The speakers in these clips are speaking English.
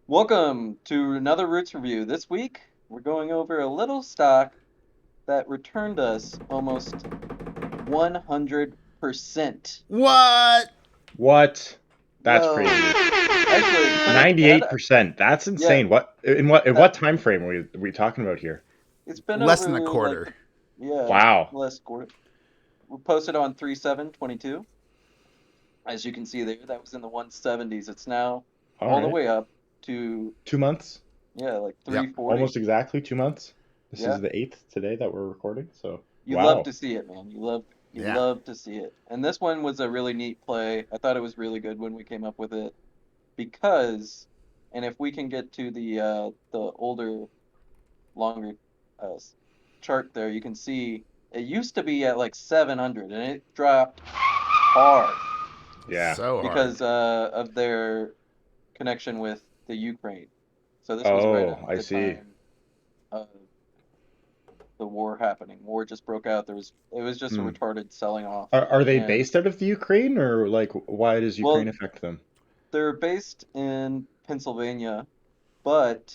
Welcome to another Roots review. This week, we're going over a little stock that returned us almost 100%. What? What? That's Yo, crazy. actually, it couldn't. It had, 98%. That's yeah, insane. In what that time frame are we talking about here? it's been Less than a over like quarter. yeah, Wow. last quarter. We posted on 3/7/22. As you can see there, that was in the 170s. It's now All all the right. way up to 2 months? like Yep. 340. Almost exactly 2 months. This Yeah. is the 8th today that we're recording. So, You love wow. to see it, man. You Yeah. love to see it. And this one was a really neat play. I thought it was really good when we came up with it because, and if we can get to the older, longer chart there, you can see it used to be at like 700 and it dropped hard Yeah. So hard. because of their connection with the Ukraine. So this was right Oh, at I the see. time of the war happening. War just broke out. It was just a Hmm. retarded selling off. Are they And based out of the Ukraine, or like why does Ukraine well, affect them? they're based in Pennsylvania, but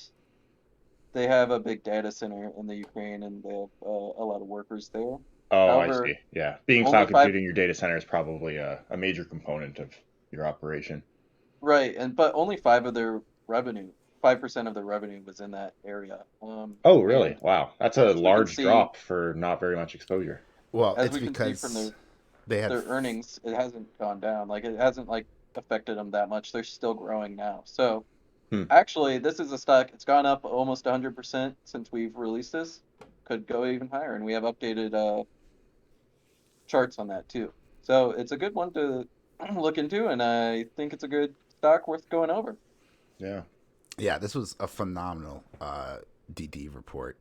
they have a big data center in the Ukraine and they have a lot of workers there. Oh, I However, see. Yeah. Being only cloud five, computing your data center is probably a major component of your operation. right, and but only five of their revenue, 5% of their revenue was in that area. Oh, really? And Wow. That's a as we can large see, drop for not very much exposure. Well, as it's we can see from because they had. their earnings, it hasn't gone down. Like it hasn't like affected them that much. They're still growing now. So Hmm. actually, this is a stock. It's gone up almost 100% since we've released this. Could go even higher, and we have updated charts on that too. So it's a good one to look into, and I think it's a good stock worth going over. Yeah. Yeah, this was a phenomenal DD report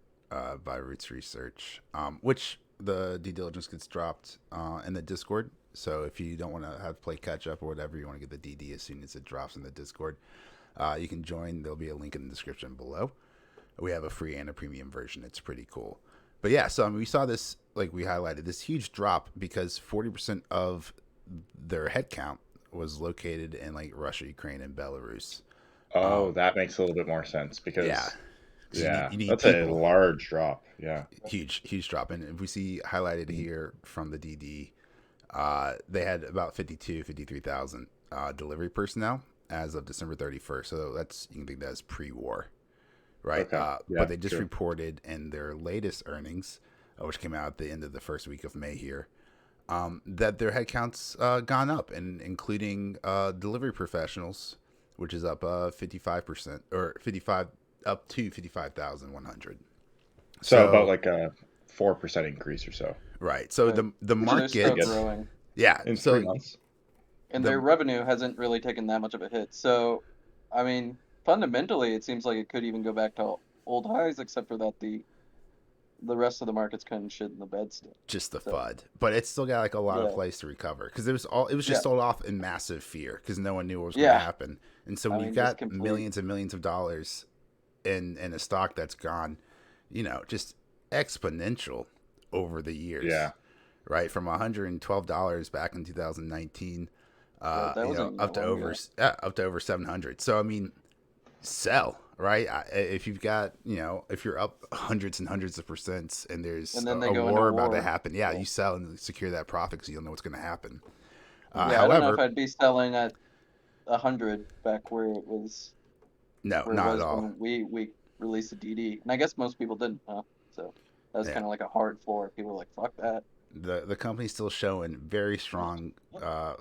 by Roots Research, which the due diligence gets dropped in the Discord. So if you don't want to have play catch up or whatever, you want to get the DD as soon as it drops in the Discord, you can join. There'll be a link in the description below. We have a free and a premium version. It's pretty cool. But yeah, so I mean, we saw this, like we highlighted, this huge drop because 40% of their headcount was located in like Russia, Ukraine, and Belarus. Oh, Um, that makes a little bit more sense yeah, because, because yeah, you need that's a people. large drop. Yeah. Huge drop. And if we see highlighted here from the DD, they had about 53,000 delivery personnel as of December 31st. So that's, you can think that's pre-war, right? Okay. But Yeah, they just sure. reported in their latest earnings, which came out at the end of the first week of May here, that their headcount's gone up, and including delivery professionals, which is up 55% or 55 up to 55,100. So about So like a 4% increase or so right, so Right. the So they're I still market, guess growing, yeah. in three So months. and the their revenue hasn't really taken that much of a hit. So, I mean, fundamentally, it seems like it could even go back to old highs, except for that the rest of the market's kind of shit in the bed still. just the So, FUD, but it's still got like a lot of yeah, place to recover because it was just yeah, sold off in massive fear because no one knew what was going to yeah. happen, and so I when you've mean, just got complete. millions and millions of dollars in a stock that's gone, just exponential over the years, Yeah. right? From $112 back in 2019, Yeah, that wasn't even up that to long over ago. up to over 700. So I mean, sell, right? If you've got, if you're up hundreds and hundreds of percents and there's And then they a go into war about to war. happen, yeah, Yeah. you sell and secure that profit because you don't know what's going to happen. Hmm. Yeah, I don't know if However, I'd be selling at 100 back no, where it not at was all. when we released the DD. And I guess most people didn't, huh? So that was Yeah, kind of like a hard floor. People were like, fuck that. the company's still showing very strong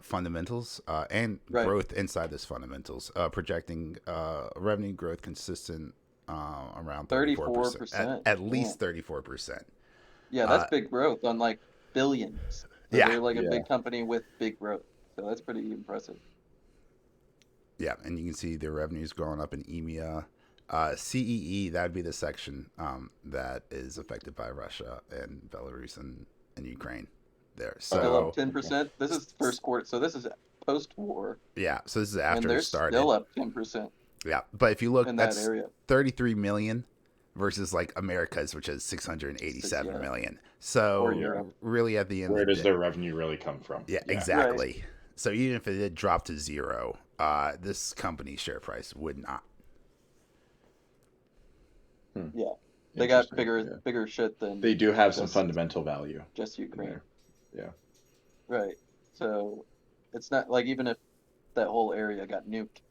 fundamentals and Right. growth inside those fundamentals, projecting revenue growth consistent around 34%, 34%. at Damn. least 34%. Yeah, that's Uh, big growth on like billions. So yeah, they're like a Yeah. big company with big growth. So that's pretty impressive. yeah, and you can see their revenues growing up in EMEA. CEE, that would be the section that is affected by Russia and Belarus and Ukraine there. Still up So, Oh, okay. 10%. This is first quarter. So this is post-war, yeah, so this is and after it they're still started. up 10% Yeah, but if you look, in that that's area. 33 million versus like America's, which is Six, 687 yeah, million. or So, Yeah. Europe. really, at the end of Where the does day, their revenue really come from? yeah, Yeah. Right. exactly. So, even if it did drop to zero, this company's share price would not. Yeah, they got Interesting. Yeah. bigger shit They than do have some just fundamental value just in Ukraine. there. Yeah. Right. So it's not like even if that whole area got nuked,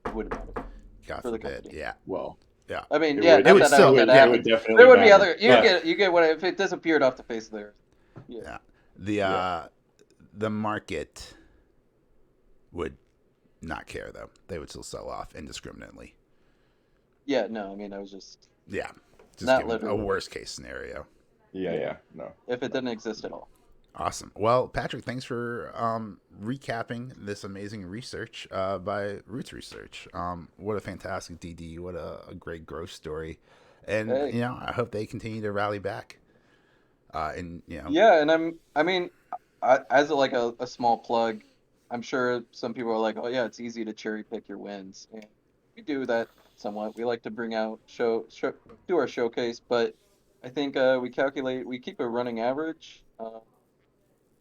it wouldn't matter God for the forbid. company. Yeah. Well, Yeah. I mean, it yeah, would It not would that I want still. that to it happen. would There definitely would be matter. other. But You get what if it disappeared off the face of the earth. Yeah. Yeah. The yeah. the market would not care though. They would still sell off indiscriminately. Yeah. No, I mean, I was just Yeah. Just not given a literally. worst case scenario. Yeah, Yeah. yeah. No. If it didn't exist at all. Awesome. Well, Patrick, thanks for recapping this amazing research by Roots Research. What a fantastic DD. What a great growth story. And, Hey. I hope they continue to rally back. And, Yeah, and I mean, as like a small plug, I'm sure some people are like, oh yeah, it's easy to cherry pick your wins, and we do that somewhat. We like to bring out do our showcase, but I think we keep a running average,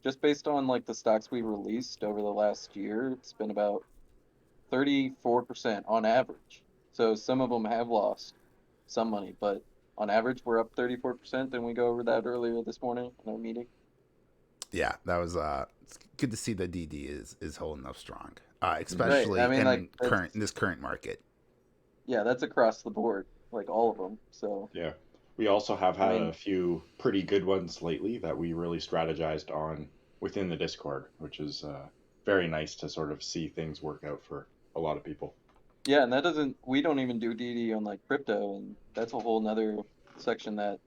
just based on like the stocks we released over the last year. It's been about 34% on average. So some of them have lost some money, but on average we're up 34%, and we go over that earlier this morning in our meeting. yeah, that was it's good to see the DD is holding up strong, Mhm. Right. I especially mean, like in this current market. yeah, that's across the board, like all of them. So, Yeah. We also have I had mean, a few pretty good ones lately that we really strategized on within the Discord, which is very nice to sort of see things work out for a lot of people yeah, and we don't even do DD on like crypto, and that's a whole nother section that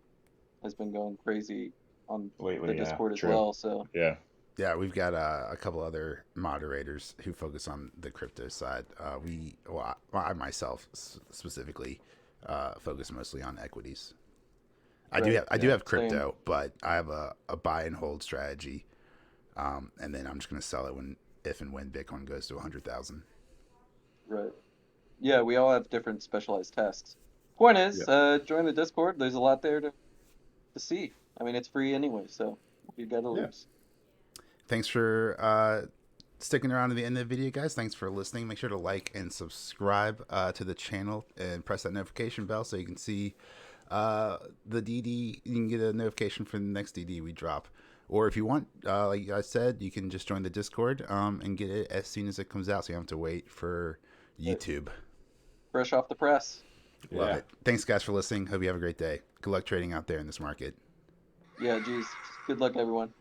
has been going crazy on the lately. Yeah, Discord as true. well. So, Yeah. Yeah, we've got a couple other moderators who focus on the crypto side. I myself specifically focus mostly on equities. right, I do Yeah. have same, crypto, but I have a buy and hold strategy, and then I'm just going to sell it if and when Bitcoin goes to 100,000. right. Yeah, we all have different specialized tasks. Point Yeah. is, join the Discord. There's a lot there to see. I mean, it's free anyway, so you gotta Yeah. lose. Thanks for sticking around to the end of the video, guys. Thanks for listening. Make sure to like and subscribe to the channel and press that notification bell so you can see the DD. You can get a notification for the next DD we drop. Or if you want, like I said, you can just join the Discord and get it as soon as it comes out, so you don't have to wait for Right. YouTube. Fresh off the press. Love Yeah. it. Thanks, guys, for listening. Hope you have a great day. Good luck trading out there in this market. Yeah, geez. Good luck, everyone.